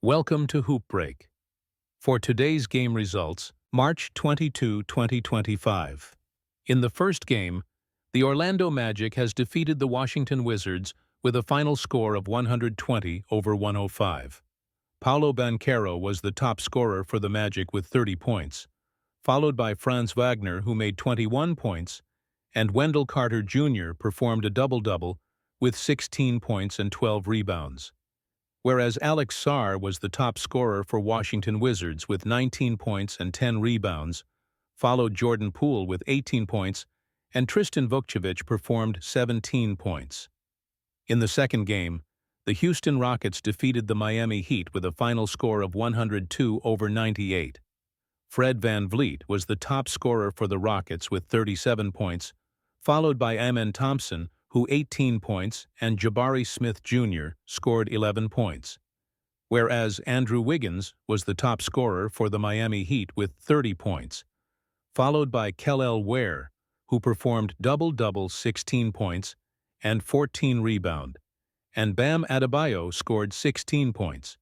Welcome to Hoop Break. For today's game results, March 22, 2025. In the first game, the Orlando Magic has defeated the Washington Wizards with a final score of 120-105. Paolo Banchero was the top scorer for the Magic with 30 points, followed by Franz Wagner, who made 21 points, and Wendell Carter Jr. performed a double-double with 16 points and 12 rebounds. Whereas Alex Sarr was the top scorer for Washington Wizards with 19 points and 10 rebounds, followed Jordan Poole with 18 points, and Tristan Vukcevic performed 17 points. In the second game, the Houston Rockets defeated the Miami Heat with a final score of 102-98. Fred VanVleet was the top scorer for the Rockets with 37 points, followed by Amen Thompson, who 18 points, and Jabari Smith Jr. scored 11 points, whereas Andrew Wiggins was the top scorer for the Miami Heat with 30 points, followed by Kel'el Ware, who performed double-double 16 points and 14 rebounds, and Bam Adebayo scored 16 points.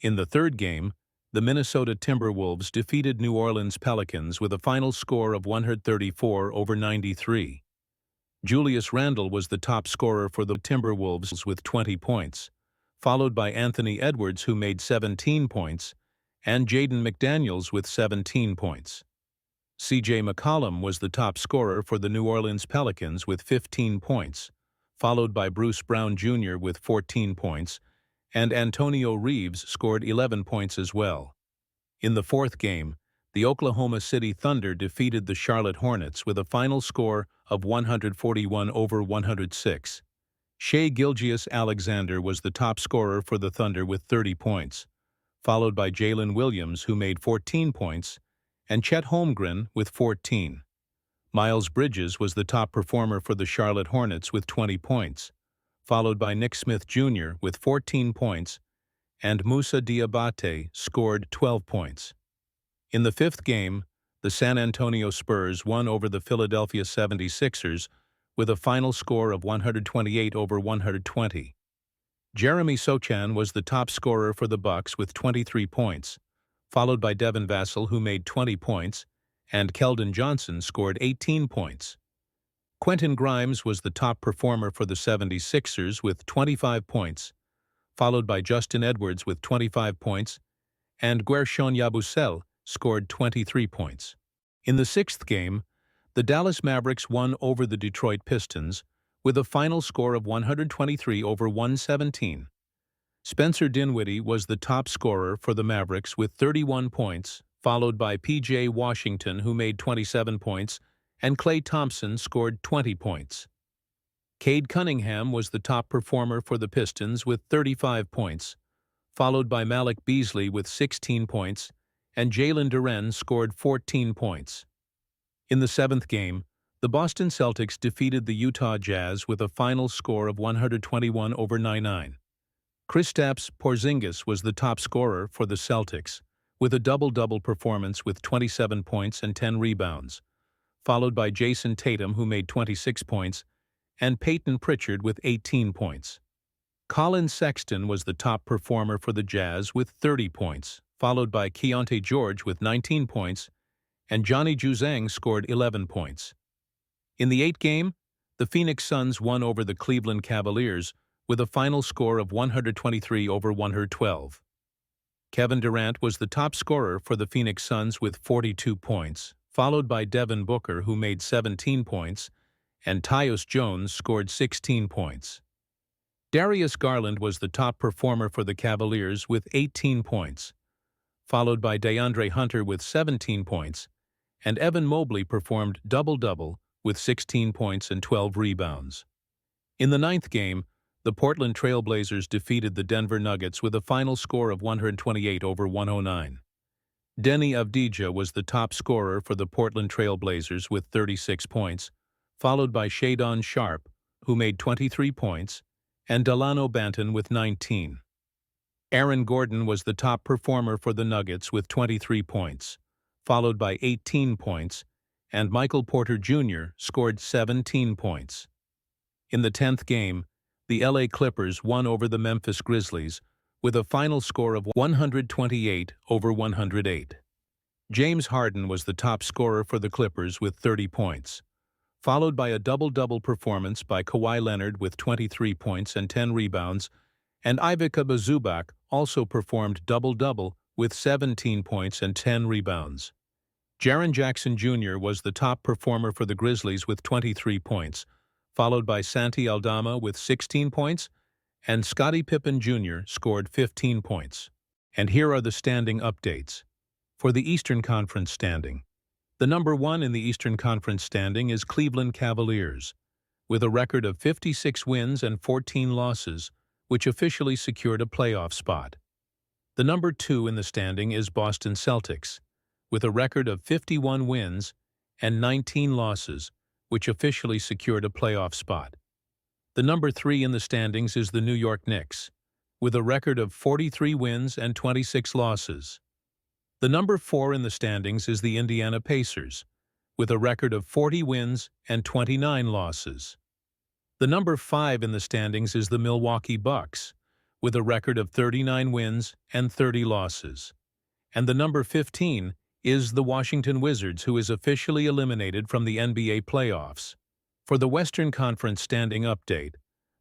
In the third game, the Minnesota Timberwolves defeated New Orleans Pelicans with a final score of 134-93. Julius Randle was the top scorer for the Timberwolves with 20 points, followed by Anthony Edwards, who made 17 points, and Jaden McDaniels with 17 points. C.J. McCollum was the top scorer for the New Orleans Pelicans with 15 points, followed by Bruce Brown Jr. with 14 points, and Antonio Reeves scored 11 points as well. In the fourth game, the Oklahoma City Thunder defeated the Charlotte Hornets with a final score of 141-106. Shai Gilgeous-Alexander was the top scorer for the Thunder with 30 points, followed by Jalen Williams, who made 14 points, and Chet Holmgren with 14. Miles Bridges was the top performer for the Charlotte Hornets with 20 points, followed by Nick Smith Jr. with 14 points, and Moussa Diabate scored 12 points. In the fifth game, the San Antonio Spurs won over the Philadelphia 76ers with a final score of 128-120. Jeremy Sochan was the top scorer for the Bucks with 23 points, followed by Devin Vassell, who made 20 points, and Keldon Johnson scored 18 points. Quentin Grimes was the top performer for the 76ers with 25 points, followed by Justin Edwards with 25 points, and Guerschon Yabusele scored 23 points. In the sixth game, the Dallas Mavericks won over the Detroit Pistons with a final score of 123-117. Spencer Dinwiddie was the top scorer for the Mavericks with 31 points, followed by P.J. Washington, who made 27 points, and Klay Thompson scored 20 points. Cade Cunningham was the top performer for the Pistons with 35 points, followed by Malik Beasley with 16 points, and Jalen Duren scored 14 points. In the seventh game, the Boston Celtics defeated the Utah Jazz with a final score of 121-99. Kristaps Porziņģis was the top scorer for the Celtics, with a double-double performance with 27 points and 10 rebounds, followed by Jason Tatum, who made 26 points, and Peyton Pritchard with 18 points. Colin Sexton was the top performer for the Jazz with 30 points, followed by Keontae George with 19 points, and Johnny Juzang scored 11 points. In the eighth game, the Phoenix Suns won over the Cleveland Cavaliers with a final score of 123-112. Kevin Durant was the top scorer for the Phoenix Suns with 42 points, followed by Devin Booker, who made 17 points, and Tyus Jones scored 16 points. Darius Garland was the top performer for the Cavaliers with 18 points, followed by DeAndre Hunter with 17 points, and Evan Mobley performed double-double with 16 points and 12 rebounds. In the ninth game, the Portland Trail Blazers defeated the Denver Nuggets with a final score of 128-109. Deni Avdija was the top scorer for the Portland Trail Blazers with 36 points, followed by Shadon Sharpe, who made 23 points, and Delano Banton with 19. Aaron Gordon was the top performer for the Nuggets with 23 points, followed by 18 points, and Michael Porter Jr. scored 17 points. In the 10th game, the LA Clippers won over the Memphis Grizzlies with a final score of 128-108. James Harden was the top scorer for the Clippers with 30 points, followed by a double-double performance by Kawhi Leonard with 23 points and 10 rebounds, and Ivica Zubac also performed double-double with 17 points and 10 rebounds. Jaren Jackson Jr. was the top performer for the Grizzlies with 23 points, followed by Santi Aldama with 16 points, and Scottie Pippen Jr. scored 15 points. And here are the standing updates. For the Eastern Conference standing, the number 1 in the Eastern Conference standing is Cleveland Cavaliers, with a record of 56 wins and 14 losses, which officially secured a playoff spot. The number 2 in the standing is Boston Celtics, with a record of 51 wins and 19 losses, which officially secured a playoff spot. The number 3 in the standings is the New York Knicks, with a record of 43 wins and 26 losses. The number 4 in the standings is the Indiana Pacers, with a record of 40 wins and 29 losses. The number 5 in the standings is the Milwaukee Bucks, with a record of 39 wins and 30 losses. And the number 15 is the Washington Wizards, who is officially eliminated from the NBA playoffs. For the Western Conference standing update,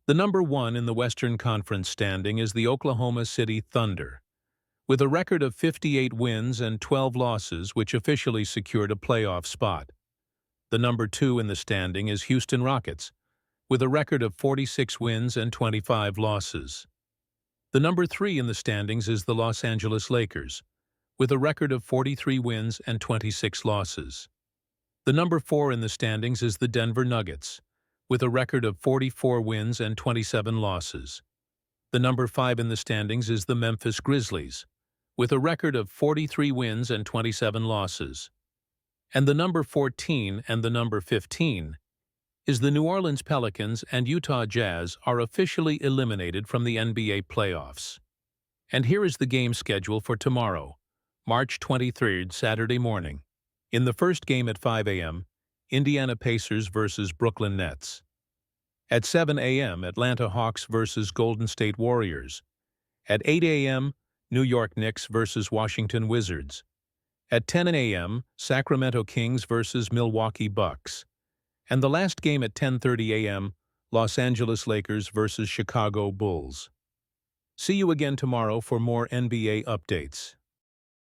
the number 1 in the Western Conference standing is the Oklahoma City Thunder, with a record of 58 wins and 12 losses, which officially secured a playoff spot. The number 2 in the standing is Houston Rockets, with a record of 46 wins and 25 losses. The number 3 in the standings is the Los Angeles Lakers, with a record of 43 wins and 26 losses. The number 4 in the standings is the Denver Nuggets, with a record of 44 wins and 27 losses. The number 5 in the standings is the Memphis Grizzlies, with a record of 43 wins and 27 losses. And the number 14 and the number 15 is the New Orleans Pelicans and Utah Jazz are officially eliminated from the NBA playoffs. And here is the game schedule for tomorrow, March 23rd, Saturday morning. In the first game at 5 a.m., Indiana Pacers versus Brooklyn Nets. At 7 a.m., Atlanta Hawks versus Golden State Warriors. At 8 a.m., New York Knicks versus Washington Wizards. At 10 a.m., Sacramento Kings versus Milwaukee Bucks. And the last game at 10:30 a.m., Los Angeles Lakers versus Chicago Bulls. See you again tomorrow for more NBA updates.